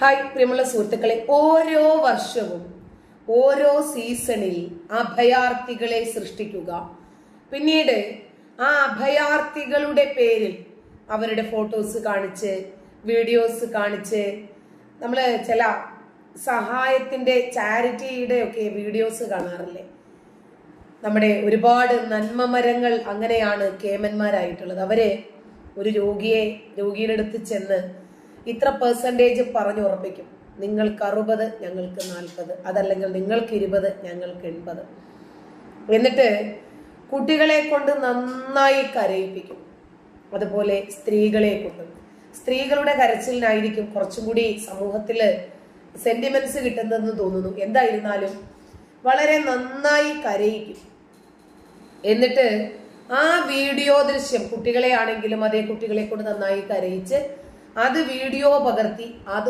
Hi പ്രിയമുള്ള സുഹൃത്തുക്കളെ, ഓരോ വർഷവും ഓരോ സീസണിൽ അഭയാർത്ഥികളെ സൃഷ്ടിക്കുക, പിന്നീട് ആ അഭയാർത്ഥികളുടെ പേരിൽ അവരുടെ ഫോട്ടോസ് കാണിച്ച് വീഡിയോസ് കാണിച്ച് നമ്മൾ ചില സഹായത്തിന്റെ ചാരിറ്റിയുടെ ഒക്കെ വീഡിയോസ് കാണാറില്ലേ. നമ്മുടെ ഒരുപാട് നന്മ മരങ്ങൾ അങ്ങനെയാണ് കേമന്മാരായിട്ടുള്ളത്. അവരെ ഒരു രോഗിയുടെ അടുത്ത് ചെന്ന് ഇത്ര പെർസെൻറ്റേജ് പറഞ്ഞുറപ്പിക്കും. നിങ്ങൾക്ക് 60, ഞങ്ങൾക്ക് 40, അതല്ലെങ്കിൽ നിങ്ങൾക്ക് 20, ഞങ്ങൾക്ക് 80. എന്നിട്ട് കുട്ടികളെ കൊണ്ട് നന്നായി കരയിപ്പിക്കും. അതുപോലെ സ്ത്രീകളുടെ കരച്ചിലിനായിരിക്കും കുറച്ചും കൂടി സമൂഹത്തില് സെന്റിമെന്റ്സ് കിട്ടുന്നതെന്ന് തോന്നുന്നു. എന്തായിരുന്നാലും വളരെ നന്നായി കരയിക്കും. എന്നിട്ട് ആ വീഡിയോ ദൃശ്യം, കുട്ടികളെ ആണെങ്കിലും അതേ കുട്ടികളെ കൊണ്ട് നന്നായി കരയിച്ച് അത് വീഡിയോ പകർത്തി അത്